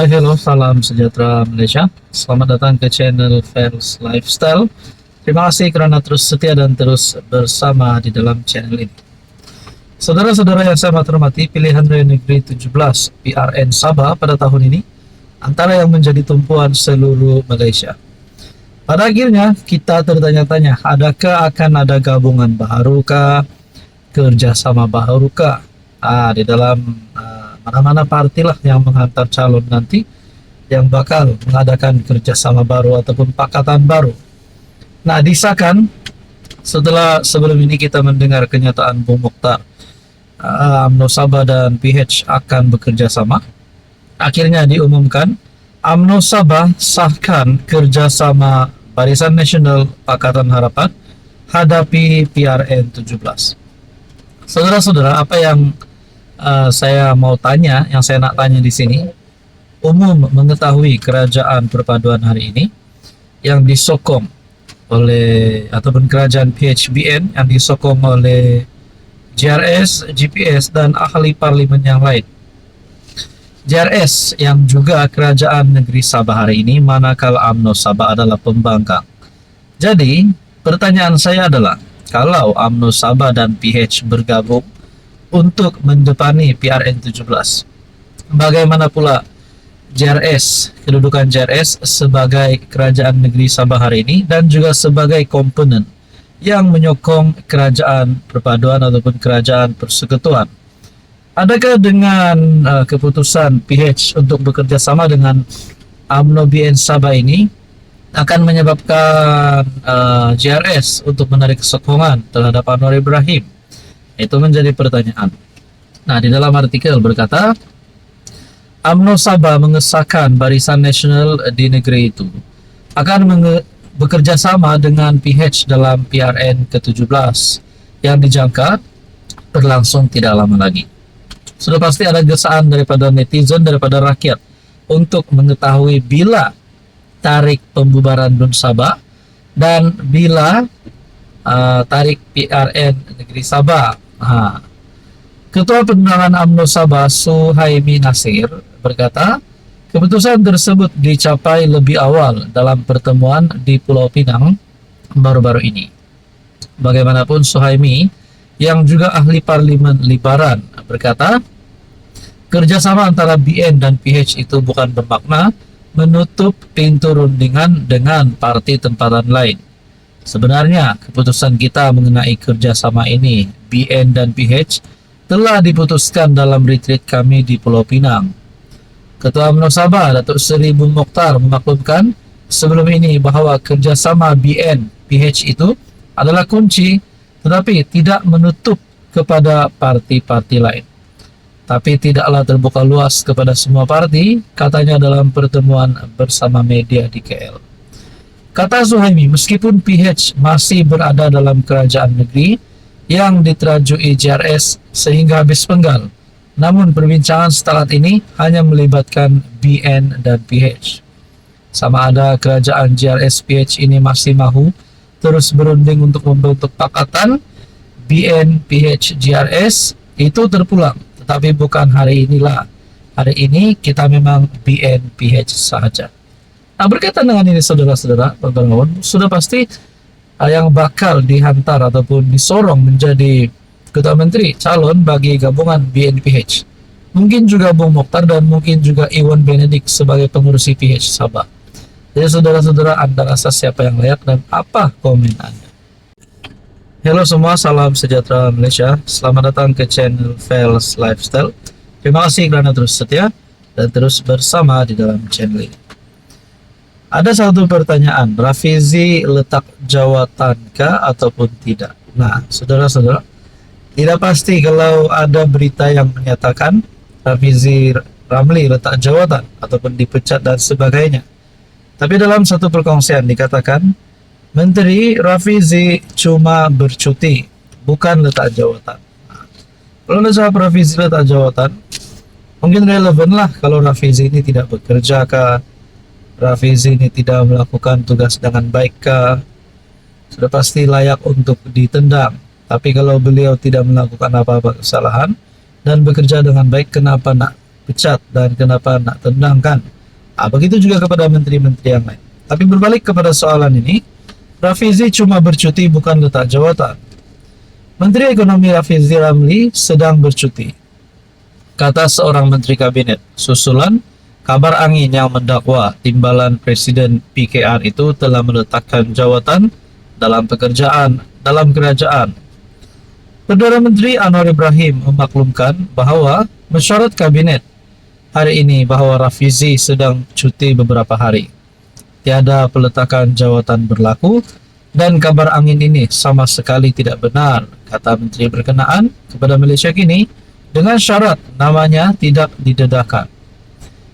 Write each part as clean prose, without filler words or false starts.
Hai, hello, salam sejahtera Malaysia. Selamat datang ke channel Fels Lifestyle. Terima kasih kerana terus setia dan terus bersama di dalam channel ini. Saudara-saudara yang saya hormati, pilihan Raya Negeri 17 PRN Sabah pada tahun ini antara yang menjadi tumpuan seluruh Malaysia. Pada akhirnya kita tertanya-tanya, adakah akan ada gabungan baharukah, kerjasama baharukah di dalam mana-mana partilah yang menghantar calon nanti yang bakal mengadakan kerjasama baru ataupun pakatan baru. Nah, disahkan setelah sebelum ini kita mendengar kenyataan Bung Mokhtar, UMNO Sabah dan PH akan bekerja sama. Akhirnya diumumkan UMNO Sabah sahkan kerjasama Barisan Nasional Pakatan Harapan hadapi PRN 17. Saudara-saudara, apa yang saya mau tanya, yang saya nak tanya di sini, umum mengetahui kerajaan perpaduan hari ini yang disokong oleh ataupun kerajaan PHBN yang disokong oleh JRS, GPS dan ahli parlimen yang lain. JRS yang juga kerajaan negeri Sabah hari ini, manakala UMNO Sabah adalah pembangkang. Jadi, pertanyaan saya adalah, kalau UMNO Sabah dan PH bergabung untuk mendepani PRN 17, bagaimana pula JRS, kedudukan JRS sebagai kerajaan negeri Sabah hari ini dan juga sebagai komponen yang menyokong kerajaan perpaduan ataupun kerajaan persekutuan? Adakah dengan keputusan PH untuk bekerja sama dengan UMNO BN Sabah ini akan menyebabkan JRS untuk menarik sokongan terhadap Anwar Ibrahim? Itu menjadi pertanyaan. Nah, di dalam artikel berkata, UMNO Sabah mengesahkan Barisan Nasional di negeri itu akan bekerja sama dengan PH dalam PRN ke-17 yang dijangka berlangsung tidak lama lagi. Sudah pasti ada gesaan daripada netizen, daripada rakyat untuk mengetahui bila tarik pembubaran DUN Sabah dan bila tarik PRN negeri Sabah. Ketua Penerangan UMNO Sabah Suhaimi Nasir berkata, keputusan tersebut dicapai lebih awal dalam pertemuan di Pulau Pinang baru-baru ini. Bagaimanapun, Suhaimi yang juga ahli parlimen Libaran berkata, kerjasama antara BN dan PH itu bukan bermakna menutup pintu rundingan dengan parti tempatan lain. Sebenarnya, keputusan kita mengenai kerjasama ini, BN dan PH, telah diputuskan dalam retreat kami di Pulau Pinang. Ketua UMNO Sabah, Datuk Seri Bung Mokhtar, memaklumkan sebelum ini bahawa kerjasama BN PH itu adalah kunci, tetapi tidak menutup kepada parti-parti lain. Tapi tidaklah terbuka luas kepada semua parti, katanya dalam pertemuan bersama media di KL. Kata Suhaimi, meskipun PH masih berada dalam kerajaan negeri yang diterajui JRS sehingga habis penggal, namun perbincangan start ini hanya melibatkan BN dan PH. Sama ada kerajaan JRS PH ini masih mahu terus berunding untuk membentuk pakatan BN PH JRS, itu terpulang. Tetapi bukan hari inilah. Hari ini kita memang BN PH sahaja. Nah, berkaitan dengan ini saudara-saudara, sudah pasti yang bakal dihantar ataupun disorong menjadi Ketua Menteri calon bagi gabungan BNPH mungkin juga Bung Mokhtar dan mungkin juga Iwan Benedik sebagai pengurusi PH Sabah. Jadi saudara-saudara, Anda rasa siapa yang layak dan apa komen Anda? Halo semua, salam sejahtera Malaysia. Selamat datang ke channel Fels Lifestyle. Terima kasih kerana terus setia dan terus bersama di dalam channel ini. Ada satu pertanyaan, Rafizi letak jawatankah ataupun tidak? Nah, saudara-saudara, tidak pasti kalau ada berita yang menyatakan Rafizi Ramli letak jawatan ataupun dipecat dan sebagainya. Tapi dalam satu perkongsian dikatakan, Menteri Rafizi cuma bercuti, bukan letak jawatan. Nah, kalau jawab Rafizi letak jawatan, mungkin relevan lah kalau Rafizi ini tidak bekerja kah, Rafizi ini tidak melakukan tugas dengan baik kah, sudah pasti layak untuk ditendang. Tapi kalau beliau tidak melakukan apa-apa kesalahan dan bekerja dengan baik, kenapa nak pecat dan kenapa nak tendangkan. Begitu juga kepada menteri-menteri yang lain. Tapi berbalik kepada soalan ini, Rafizi cuma bercuti bukan letak jawatan. Menteri Ekonomi Rafizi Ramli sedang bercuti, kata seorang menteri kabinet, susulan kabar angin yang mendakwa timbalan Presiden PKR itu telah meletakkan jawatan dalam kerajaan. Perdana Menteri Anwar Ibrahim memaklumkan bahawa mesyuarat kabinet hari ini bahawa Rafizi sedang cuti beberapa hari. Tiada peletakan jawatan berlaku dan kabar angin ini sama sekali tidak benar, kata menteri berkenaan kepada Malaysia Kini dengan syarat namanya tidak didedahkan.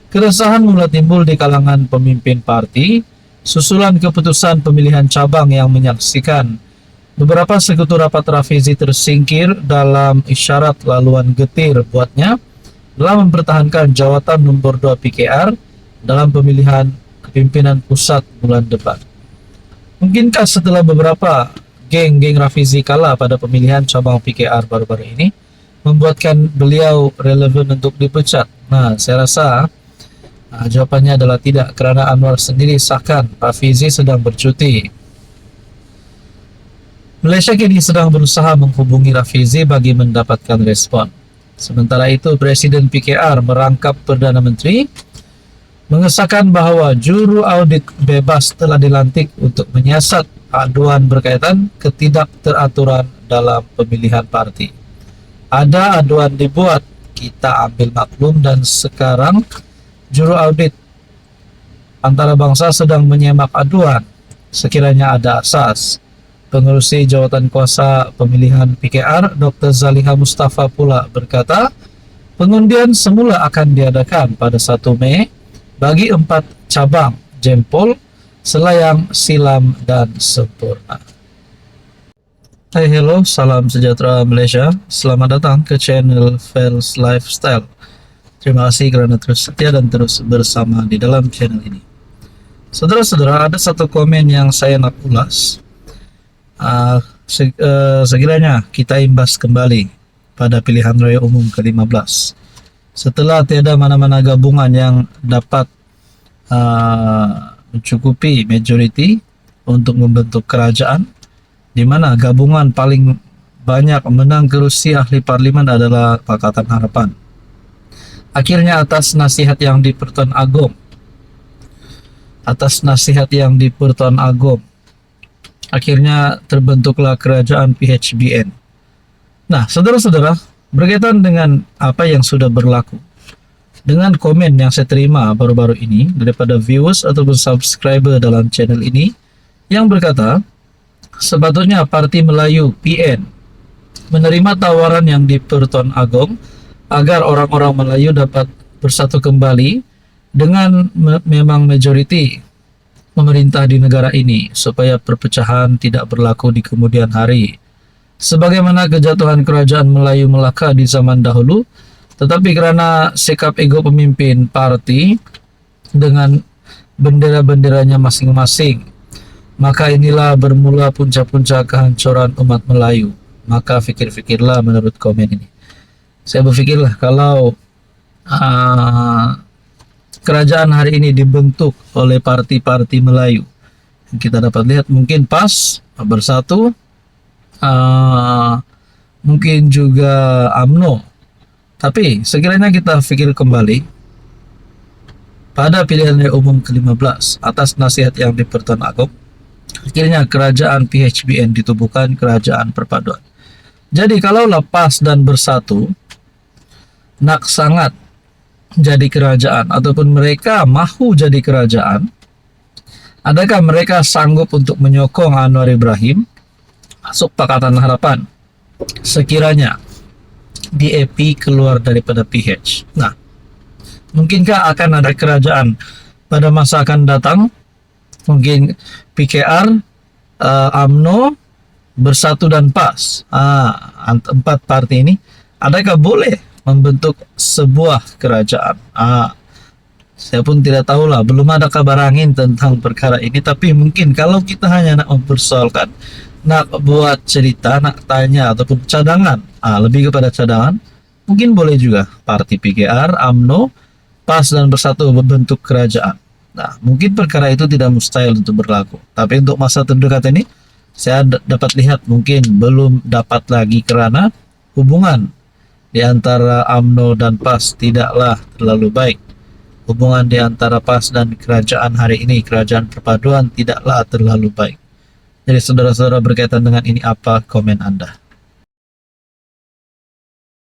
Keresahan mula timbul di kalangan pemimpin parti susulan keputusan pemilihan cabang yang menyaksikan beberapa sekutu rapat Rafizi tersingkir dalam isyarat laluan getir buatnya dalam mempertahankan jawatan nombor 2 PKR dalam pemilihan kepimpinan pusat bulan depan. Mungkinkah setelah beberapa geng-geng Rafizi kalah pada pemilihan cabang PKR baru-baru ini membuatkan beliau relevan untuk dipecat? Nah, saya rasa jawapannya adalah tidak, kerana Anwar sendiri sahkan Rafizi sedang bercuti. Malaysia Kini sedang berusaha menghubungi Rafizi bagi mendapatkan respon. Sementara itu, Presiden PKR merangkap Perdana Menteri mengesahkan bahawa juru audit bebas telah dilantik untuk menyiasat aduan berkaitan ketidakteraturan dalam pemilihan parti. Ada aduan dibuat, kita ambil maklum, dan sekarang juru audit antarabangsa sedang menyemak aduan. Sekiranya ada asas. Pengerusi jawatan kuasa pemilihan PKR Dr. Zaliha Mustafa pula berkata, pengundian semula akan diadakan pada 1 Mei bagi 4 cabang Jempol, Selayang, Silam dan Sempurna. Hai, hello, salam sejahtera Malaysia. Selamat datang ke channel Fels Lifestyle. Terima kasih kerana terus setia dan terus bersama di dalam channel ini. Saudara-saudara, ada satu komen yang saya nak ulas. Sekiranya kita imbas kembali pada pilihan raya umum ke-15, setelah tiada mana-mana gabungan yang dapat mencukupi majoriti untuk membentuk kerajaan, di mana gabungan paling banyak menang kerusi ahli parlimen adalah Pakatan Harapan. Akhirnya atas nasihat yang di Pertuan Agong, akhirnya terbentuklah kerajaan PHBN. Nah, saudara-saudara, berkaitan dengan apa yang sudah berlaku, dengan komen yang saya terima baru-baru ini daripada viewers ataupun subscriber dalam channel ini yang berkata, sepatutnya Parti Melayu PN menerima tawaran yang di Pertuan Agong agar orang-orang Melayu dapat bersatu kembali dengan memang majoriti memerintah di negara ini supaya perpecahan tidak berlaku di kemudian hari. Sebagaimana kejatuhan kerajaan Melayu Melaka di zaman dahulu, tetapi kerana sikap ego pemimpin parti dengan bendera-benderanya masing-masing, maka inilah bermula punca-punca kehancuran umat Melayu. Maka fikir-fikirlah menurut komen ini. Saya berfikirlah kalau kerajaan hari ini dibentuk oleh parti-parti Melayu, kita dapat lihat mungkin PAS, Bersatu, mungkin juga UMNO. Tapi sekiranya kita fikir kembali pada pilihan raya umum ke-15 atas nasihat yang di Pertuan Agong, akhirnya kerajaan PHBN ditubuhkan, kerajaan perpaduan. Jadi kalau PAS dan Bersatu nak sangat jadi kerajaan ataupun mereka mahu jadi kerajaan, adakah mereka sanggup untuk menyokong Anwar Ibrahim masuk Pakatan Harapan sekiranya DAP keluar daripada PH? Nah, mungkinkah akan ada kerajaan pada masa akan datang? Mungkin PKR, UMNO, Bersatu dan PAS, 4 parti ini, adakah boleh membentuk sebuah kerajaan? Saya pun tidak tahulah, belum ada kabar angin tentang perkara ini. Tapi mungkin kalau kita hanya nak mempersoalkan, nak buat cerita, nak tanya ataupun cadangan, lebih kepada cadangan, Mungkin boleh juga parti PKR, AMNO, PAS dan Bersatu membentuk kerajaan. Nah, mungkin perkara itu tidak mustahil untuk berlaku. Tapi untuk masa terdekat ini, saya dapat lihat mungkin belum dapat lagi karena hubungan di antara AMNO dan PAS tidaklah terlalu baik. Hubungan di antara PAS dan kerajaan hari ini, kerajaan perpaduan, tidaklah terlalu baik. Jadi saudara-saudara berkaitan dengan ini apa komen Anda?